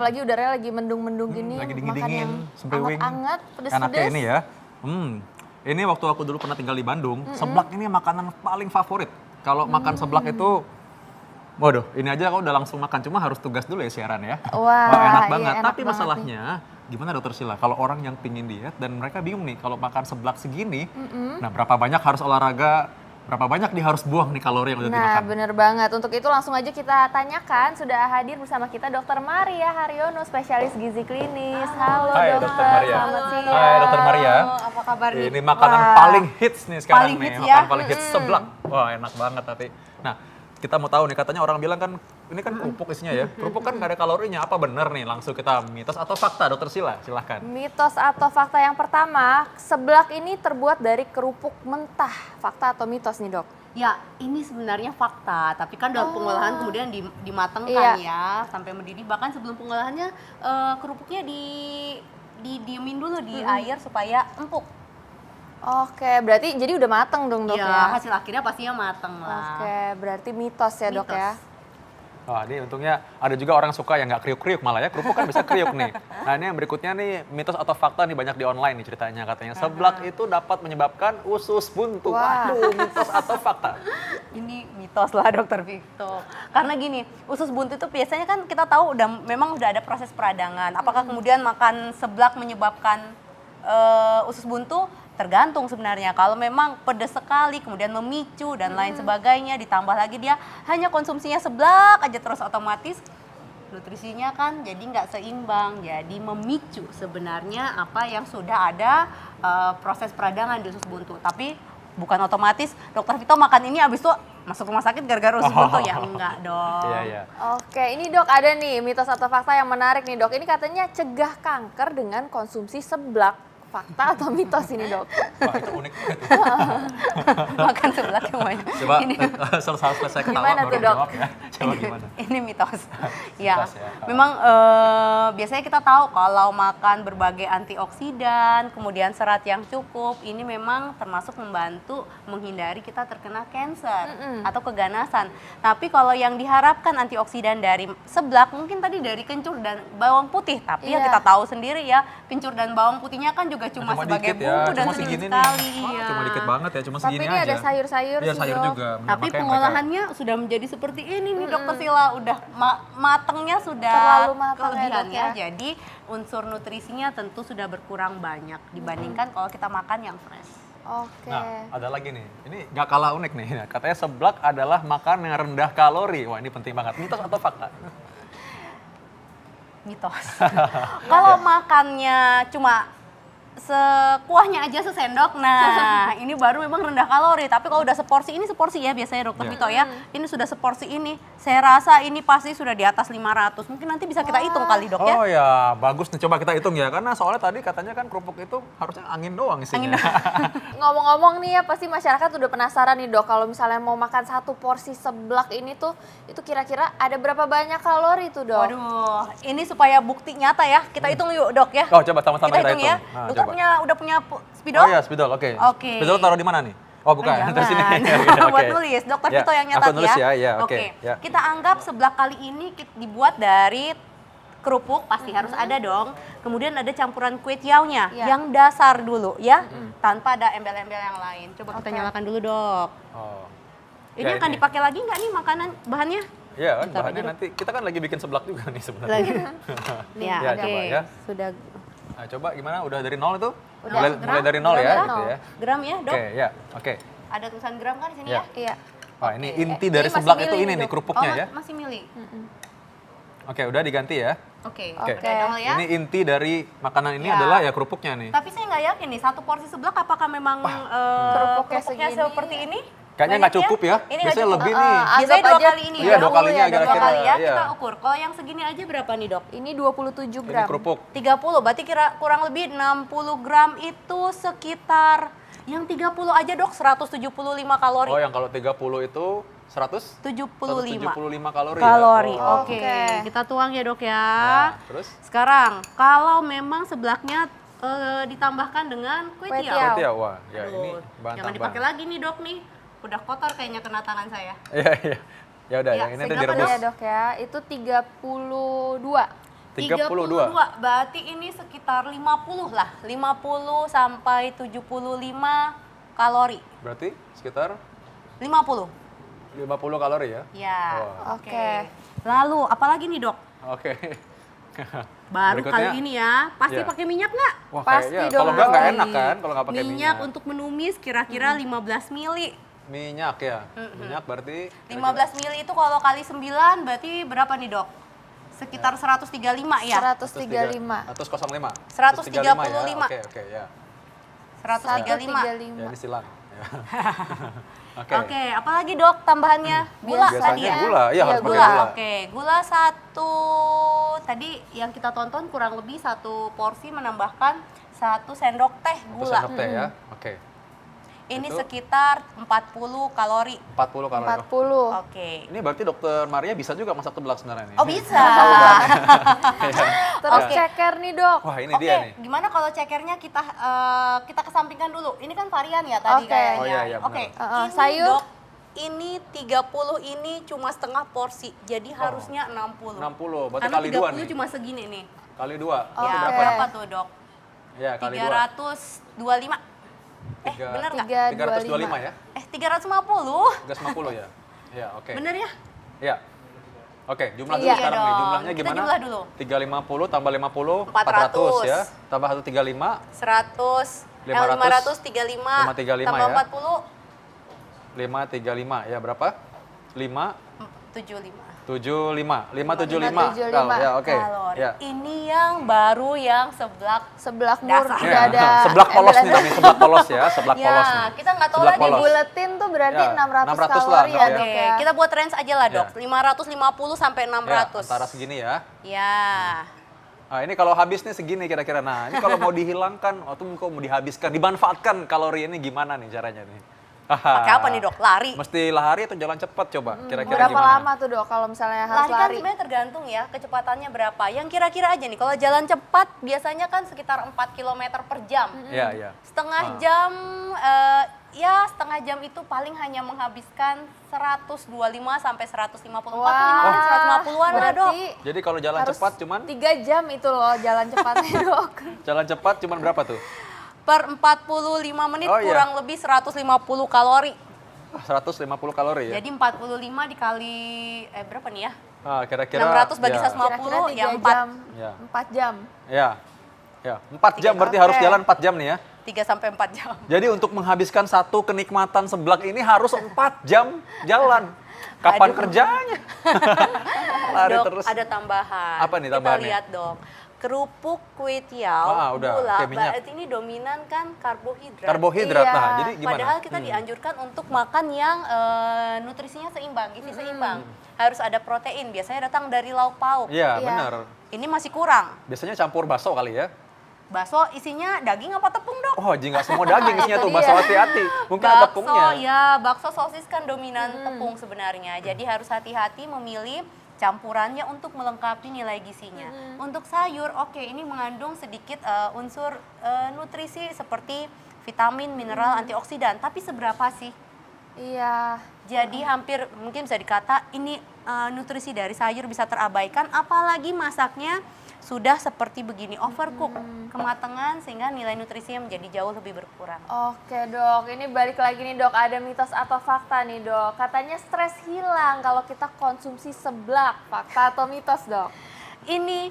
apalagi udaranya lagi mendung-mendung gini, lagi makan dingin-dingin, yang sempriwing. anget-anget, Enaknya pedes-pedes. ini ya. Ini waktu aku dulu pernah tinggal di Bandung, seblak ini makanan paling favorit. Kalau makan seblak itu, waduh, ini aja aku udah langsung makan, cuma harus tugas dulu ya siaran ya. Wah, Enak iya, banget. enak Tapi banget masalahnya, gimana dokter Sila? Kalau orang yang pingin diet dan mereka bingung nih, kalau makan seblak segini, nah berapa banyak harus olahraga, berapa banyak dia harus buang nih kalori yang udah Nah, dimakan. bener banget. Untuk itu langsung aja kita tanyakan, sudah hadir bersama kita Dr. Maria Haryono, spesialis gizi klinis. Halo Hai, dokter, Dr. Maria. selamat siang. Hai Dokter Maria. Apa kabar nih? Ini makanan Wah, paling hits nih sekarang paling nih, hits makanan ya. paling hits seblak. Wah enak banget tapi. Nah kita mau tahu nih, katanya orang bilang kan ini kan kerupuk isinya ya. Kerupuk kan nggak ada kalorinya, apa bener nih? Langsung kita mitos atau fakta, Dokter Sila? Silahkan. Mitos atau fakta yang pertama, seblak ini terbuat dari kerupuk mentah. Fakta atau mitos nih dok? Ya, ini sebenarnya fakta, tapi kan dalam pengolahan kemudian dimatangkan Iya. ya sampai mendidih. Bahkan sebelum pengolahannya kerupuknya didiemin dulu di air supaya empuk. Oke, berarti jadi udah mateng dong dok Ya, ya? hasil akhirnya pastinya mateng lah. Oke, berarti mitos ya dok Mitos. ya? Wah ini untungnya ada juga orang suka yang nggak kriuk-kriuk malah ya. Kerupuk kan bisa kriuk nih. Nah ini yang berikutnya nih, mitos atau fakta nih banyak di online nih ceritanya. Katanya seblak itu dapat menyebabkan usus buntu. Wah. Waduh, mitos atau fakta? Ini mitos lah dokter Victor. Karena gini, usus buntu itu biasanya kan kita tahu memang udah ada proses peradangan. Apakah kemudian makan seblak menyebabkan usus buntu? Tergantung sebenarnya. Kalau memang pedas sekali, kemudian memicu dan lain sebagainya, ditambah lagi dia hanya konsumsinya seblak aja terus otomatis nutrisinya kan jadi nggak seimbang, jadi memicu sebenarnya apa yang sudah ada proses peradangan di usus buntu. Tapi bukan otomatis dokter Vito makan ini abis itu masuk rumah sakit gara-gara usus buntu ya enggak dong. Iya, iya. Oke, ini dok ada nih mitos atau fakta yang menarik nih dok. Ini katanya cegah kanker dengan konsumsi seblak. Fakta atau mitos ini dok? Wah itu unik. Makan seblak yang banyak. Coba Ini, selesai ketawa Gimana baru tuh, Dok? jawab ya. Coba gimana? ini mitos. Ya, Mitos ya. memang biasanya kita tahu kalau makan berbagai antioksidan, kemudian serat yang cukup, ini memang termasuk membantu menghindari kita terkena kanker atau keganasan. Tapi kalau yang diharapkan antioksidan dari seblak, mungkin tadi dari kencur dan bawang putih. Tapi ya Iya. kita tahu sendiri ya, kencur dan bawang putihnya kan juga cuma sebagai dikit bumbu dan cuma sedikit segini sekali. nih. Wah, Iya. cuma dikit banget ya, cuma Tapi segini ini aja. ada sayur-sayur Iya sih, sayur Dok. juga. Nah, Tapi makanya mereka- pengolahannya sudah menjadi seperti ini nih dokter Sila, udah matengnya sudah Terlalu matang ya, kelebihan Dok, ya. ya. Jadi unsur nutrisinya tentu sudah berkurang banyak dibandingkan kalau kita makan yang fresh. Oke. Nah, ada lagi nih. Ini nggak kalah unik nih. Katanya seblak adalah makanan yang rendah kalori. Wah, ini penting banget. Mitos atau fakta? Mitos. Kalau makannya cuma sekuahnya aja sesendok, nah ini baru memang rendah kalori. Tapi kalau udah seporsi, ini seporsi ya biasanya dokter Iya. Vito ya. Ini sudah seporsi ini, saya rasa ini pasti sudah di atas 500. Mungkin nanti bisa kita hitung kali dok ya. Oh ya, bagus nih. Coba kita hitung ya. Karena soalnya tadi katanya kan kerupuk itu harusnya angin doang isinya. Angin doang. Ngomong-ngomong nih ya, pasti masyarakat udah penasaran nih dok, kalau misalnya mau makan satu porsi seblak ini tuh, itu kira-kira ada berapa banyak kalori tuh dok? Waduh, ini supaya bukti nyata ya. Kita hitung yuk dok ya. Oh, coba sama-sama kita hitung ya. hitung. Nah, Dokter coba. udah punya spidol? Oh iya, spidol. Oke. Oke. Spidol taruh di mana nih? Oh, bukan. Jangan. Terus sini. Buat nulis, dokter Ya, Vito yang aku nyatat nulis ya. ya, oke. Ya. Kita anggap seblak kali ini dibuat dari kerupuk, pasti harus ada dong. Kemudian ada campuran kue tiaunya Iya. yang dasar dulu ya, tanpa ada embel-embel yang lain. Coba kita Oke. nyalakan dulu dok. Oh. Ini Ya, akan dipakai lagi nggak nih makanan bahannya? Iya kan, Bentar bahannya aja, nanti kita kan lagi bikin seblak juga nih sebenarnya. Lagi. Ya, Ya, oke. coba ya. Sudah Nah, coba gimana? Udah dari nol itu? Udah. Mulai dari nol ya, Gram, gitu ya. gram ya dok. Oke, ya. Oke. Ada tulisan gram kan di sini Ya. ya? Iya. Wah, ini Oke. inti Ini dari masih seblak itu milih ini nih, nih Dok. kerupuknya ya. Masih milih. Oke, udah diganti ya. Oke. Oke. Udah dong ya. Ini inti dari makanan ini Ya. adalah ya kerupuknya nih. Tapi saya nggak yakin nih, satu porsi seblak apakah memang Kerupuknya kerupuknya segini. seperti ini? Kayaknya nggak Banyaknya? cukup ya. Ini nggak Biasanya cukup. lebih Ah, nih. ah. Biasanya Anggap dua aja kali ini Iya, ya. dua kalinya ada Dua kira-kira. kali ya, Iya. kita ukur. Kalau yang segini aja berapa nih dok? Ini 27 Ini gram. kerupuk. 30, berarti kurang lebih 60 gram itu sekitar, yang 30 aja dok 175 kalori. Oh, yang kalau 30 itu 75 175 kalori. kalori. Ya? Oh. Oke, Oke. kita tuang ya dok ya. Nah, terus Sekarang, kalau memang seblaknya ditambahkan dengan kue Kue tiaw. tiaw. berarti ya, wah, ya Aduh, ini bahan jangan tambahan. dipakai lagi nih dok nih. Udah kotor kayaknya kena tangan saya. Iya, iya. Ya udah, Ya, yang ini nanti seberapa, direbus. Ya dok ya, itu 32. 32. Berarti ini sekitar 50 lah. 50 sampai 75 kalori. Berarti sekitar 50. 50 kalori ya? Ya. Wah. Oke. Lalu apalagi nih, Dok? Oke. Baru Berikutnya, kali ini ya. Pasti ya. pakai minyak nggak? Wah, Pasti kayaknya dong, kalau nggak Roy. enak kan kalau nggak pakai minyak. Untuk menumis kira-kira 15 mili. Minyak ya. Minyak berarti 15 mili itu kalau kali 9 berarti berapa nih, Dok? Sekitar 135 ya? 135. 105. 135. Oke, ya. 135. Ya ini silang. Ya. Oke, apalagi, Dok, tambahannya? Gula Biasanya tadi ya? gula, iya harus Iya, pakai gula. gula. Oke, gula satu, tadi yang kita tonton kurang lebih satu porsi menambahkan 1 sendok teh Satu gula. sendok teh ya. Oke. Ini Itu? sekitar 40 kalori. 40 kalori. 40. Oke. Ini berarti Dokter Maria bisa juga masak seblak sebenarnya nih. Oh, bisa. Terus Oke. ceker nih, Dok. Wah, ini Oke, dia nih. gimana kalau cekernya kita kesampingkan dulu. Ini kan varian ya tadi Oke. kayaknya. Oh, iya, iya, Oke. benar. Ini, Sayur? Dok, ini 30 ini cuma setengah porsi. Jadi harusnya 60. 60, berarti Karena kali 30 2 nih. cuma segini nih. Kali 2. Oke. Ya, Berapa? berapa tuh, Dok? Ya, kali 2. 325. Bener nggak? 325 ya? 350. 350 ya? Ya, oke. Bener ya? Ya. Oke, jumlah dulu Iya sekarang nih. dong. Jumlahnya Kita gimana? jumlah dulu. 350 tambah 50, 400 ya. Tambah 135, 100, 500, 535, 535 tambah ya. 40, 535. Ya, berapa? 5, 75. 75. 575. 575 Ya, oke. Kalori. Ya. Ini yang baru yang seblak. Seblak Dasar. mur Ya, udah ada seblak polos nih, embelanya. Dami. Seblak polos ya, seblak Ya, polos nih. kita nggak tahu Seblak lagi polos. Buletin tuh berarti Ya, 600 600 lah, kalori ya, Dok, Dok Oke, ya. kita buat range aja lah, Dok. Ya. 550 sampai Ya, 600. antara segini ya. Ya. Nah, ini kalau habis nih segini kira-kira. Nah, ini kalau mau dihilangkan atau mau dihabiskan, dimanfaatkan kalori ini gimana nih caranya nih? Pakai apa nih, Dok? Lari. Mesti lari atau jalan cepat coba? Kira-kira Berapa gimana? lama tuh, Dok, kalau misalnya harus Lari kan lari? sebenarnya tergantung ya kecepatannya berapa. Yang kira-kira aja nih, kalau jalan cepat biasanya kan sekitar 4 km per jam. Iya, iya. Setengah Ah. jam, setengah jam itu paling hanya menghabiskan 125 sampai 150. 45 Wah, 150-an lah, Dok. berarti Jadi kalau jalan harus cepat cuman 3 jam itu loh jalan cepatnya, Dok. jalan cepat cuman berapa tuh? Per 45 menit Oh, iya. kurang lebih 150 kalori. 150 kalori ya. Jadi 45 dikali berapa nih ya? Ah, kira-kira 600 bagi ya. 150. Kira-kira 3 ya, 4. jam, Ya. 4 jam. Ya. Ya, 4 jam berarti Oke. harus jalan 4 jam nih ya. 3 sampai 4 jam. Jadi untuk menghabiskan satu kenikmatan seblak ini harus 4 jam jalan. Kapan Aduh. kerjanya? Lari Dok, terus. ada tambahan. Apa nih tambahannya? Kita lihat dong. Kerupuk, kue tiaw, Udah, gula, kayak minyak. berarti ini dominan kan karbohidrat. Karbohidrat. Iya. Nah, jadi gimana? Padahal kita dianjurkan untuk makan yang nutrisinya seimbang, gizi seimbang. Harus ada protein, biasanya datang dari lauk pauk. Iya, Iya. benar. Ini masih kurang. Biasanya campur bakso kali ya. Bakso isinya daging apa tepung, Dok? Oh, jadi nggak semua daging isinya Itu tuh. dia. Bakso hati-hati. Mungkin ada Bakso, tepungnya. ya, bakso sosis kan dominan tepung sebenarnya. Jadi harus hati-hati memilih campurannya untuk melengkapi nilai gizinya. Untuk sayur, oke, ini mengandung sedikit unsur nutrisi seperti vitamin, mineral, antioksidan. Tapi seberapa sih? Iya. Jadi hampir mungkin bisa dikata ini nutrisi dari sayur bisa terabaikan, apalagi masaknya sudah seperti begini, overcook, kematangan sehingga nilai nutrisinya menjadi jauh lebih berkurang. Oke, Dok, ini balik lagi nih, Dok, ada mitos atau fakta nih, Dok. Katanya stres hilang kalau kita konsumsi seblak. Fakta atau mitos, Dok? Ini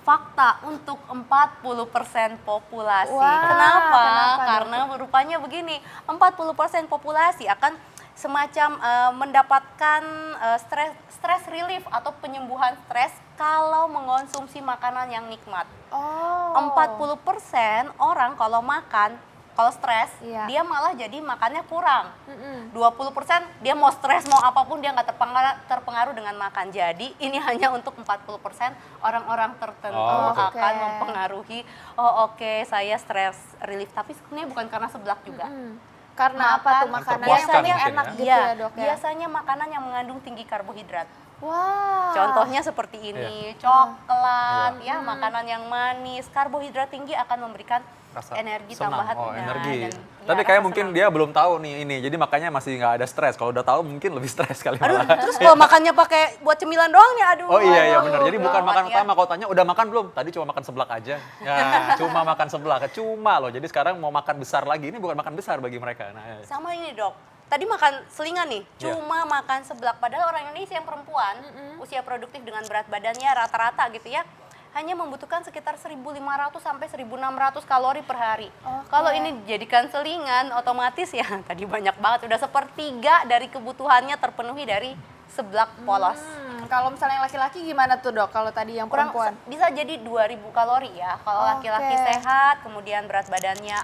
fakta untuk 40% populasi. Wah, Kenapa? kenapa, Dok? Karena rupanya begini, 40% populasi akan semacam mendapatkan stress relief atau penyembuhan stres kalau mengonsumsi makanan yang nikmat. Oh. 40% orang kalau makan, kalau stres, Iya. dia malah jadi makannya kurang. Mm-mm. 20% dia mau stres mau apapun dia nggak terpengaruh dengan makan. Jadi ini hanya untuk 40% orang-orang tertentu Oh, oke. akan mempengaruhi. Oh oke, saya stress relief, tapi sebenarnya bukan karena seblak juga. Karena apa tuh Makan- makanannya terpuaskan yang mungkin enak ya. gitu Iya, ya, Dok ya? biasanya makanan yang mengandung tinggi karbohidrat. Wah. Contohnya seperti ini, coklat, ya makanan yang manis, karbohidrat tinggi akan memberikan rasa Energi senang. tambahan, Oh, nah, energi. dan ya, Tapi rasa kayak mungkin senang. dia belum tahu nih ini, jadi makanya masih nggak ada stres. Kalau udah tahu mungkin lebih stres kali Aduh, malah. terus kalau makannya pakai buat cemilan doang nih, aduh. Oh iya iya aduh, benar. Jadi bukan gawat makan ya. utama. Kalau tanya udah makan belum? Tadi cuma makan seblak aja. Ya, cuma makan seblak. Cuma loh. Jadi sekarang mau makan besar lagi. Ini bukan makan besar bagi mereka. Nah, ya. Sama ini dok, tadi makan selingan nih, Iya. cuma makan seblak. Padahal orang Indonesia yang perempuan, usia produktif dengan berat badannya rata-rata gitu ya, hanya membutuhkan sekitar 1.500 sampai 1.600 kalori per hari. Oke. Kalau ini dijadikan selingan, otomatis ya tadi banyak banget, udah 1/3 dari kebutuhannya terpenuhi dari seblak polos. Kalau misalnya yang laki-laki gimana tuh dok? Kalau tadi yang Kurang perempuan? bisa jadi 2.000 kalori ya. Kalau Oke. laki-laki sehat, kemudian berat badannya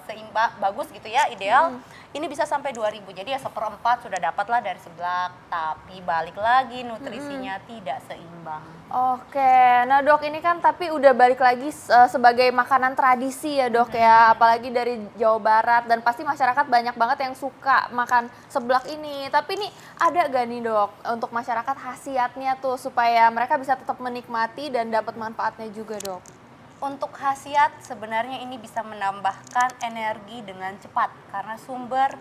seimbang, bagus gitu ya, ideal. Ini bisa sampai 2.000. Jadi ya 1/4 sudah dapatlah dari seblak. Tapi balik lagi nutrisinya tidak seimbang. Oke, nah dok ini kan tapi udah balik lagi sebagai makanan tradisi ya dok ya, apalagi dari Jawa Barat dan pasti masyarakat banyak banget yang suka makan seblak ini. Tapi nih ada gak nih dok untuk masyarakat khasiatnya tuh supaya mereka bisa tetap menikmati dan dapat manfaatnya juga dok? Untuk khasiat sebenarnya ini bisa menambahkan energi dengan cepat karena sumber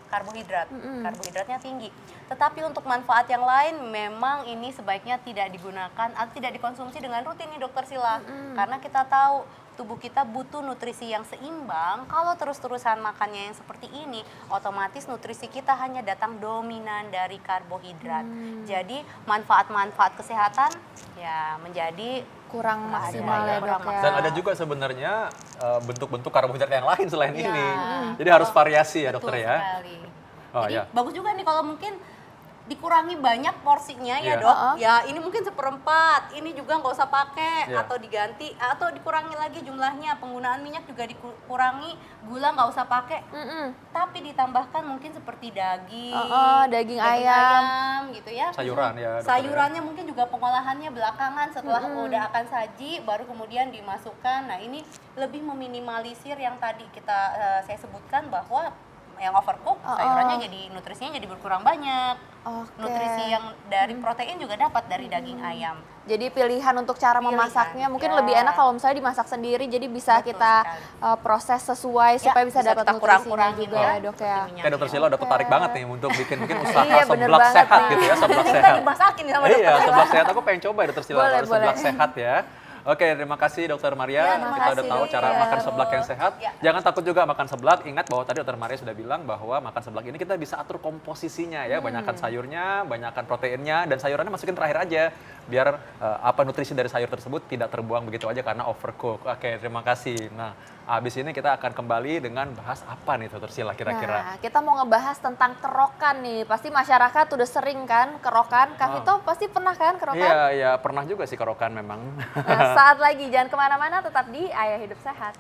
karbohidrat. Karbohidratnya tinggi. Tetapi untuk manfaat yang lain memang ini sebaiknya tidak digunakan atau tidak dikonsumsi dengan rutin nih dokter Sila. Karena kita tahu tubuh kita butuh nutrisi yang seimbang. Kalau terus-terusan makannya yang seperti ini, otomatis nutrisi kita hanya datang dominan dari karbohidrat. Jadi manfaat-manfaat kesehatan ya menjadi Kurang Nggak ada, maksimal ya, ya kurang dok ya. Dan ada juga sebenarnya bentuk-bentuk karbohidrat yang lain selain Iya. ini. Jadi harus variasi ya betul dokter ya. sekali. Oh, Jadi iya. bagus juga nih kalau mungkin dikurangi banyak porsinya ya Iya. dok. Ya ini mungkin 1/4, ini juga nggak usah pakai Iya. atau diganti atau dikurangi lagi jumlahnya. Penggunaan minyak juga dikurangi, gula nggak usah pakai. Tapi ditambahkan mungkin seperti daging, Daging ayam. gitu ya. Sayuran ya, dokter, Sayurannya mungkin juga pengolahannya belakangan setelah udah akan saji baru kemudian dimasukkan. Nah ini lebih meminimalisir yang tadi saya sebutkan bahwa yang overcook sayurannya jadi nutrisinya jadi berkurang banyak. Oke. Nutrisi yang dari protein juga dapat dari daging ayam. Jadi pilihan untuk cara Pilihan, memasaknya mungkin ya. lebih enak kalau misalnya dimasak sendiri, jadi bisa Betul kita sekali. proses sesuai Ya, supaya bisa dapat kita nutrisinya kurang-kurangin juga ya dok ya. seperti Kayak dokter Sila udah tertarik banget nih untuk bikin mungkin usaha Iya, bener seblak banget sehat nih. gitu ya, seblak Kita sehat. dimasakin sama Iya, dokter Sila. seblak sehat. Aku pengen coba ya dokter Sila, Boleh, kalau seblak boleh. sehat ya. Oke, terima kasih dokter Maria. Ya, terima Kita udah kasih. tahu cara Ya. makan seblak yang sehat. Ya. Jangan takut juga makan seblak. Ingat bahwa tadi dokter Maria sudah bilang bahwa makan seblak ini kita bisa atur komposisinya ya. Banyakkan sayurnya, banyakkan proteinnya, dan sayurannya masukin terakhir aja. Biar apa nutrisi dari sayur tersebut tidak terbuang begitu aja karena overcook. Oke, terima kasih. Nah, habis ini kita akan kembali dengan bahas apa nih dokter Sila kira-kira. Nah, kita mau ngebahas tentang kerokan nih. Pasti masyarakat udah sering kan kerokan. Kak Vito pasti pernah kan kerokan? Iya, iya pernah juga sih kerokan memang. Nah, saat lagi jangan kemana-mana, tetap di Ayah Hidup Sehat.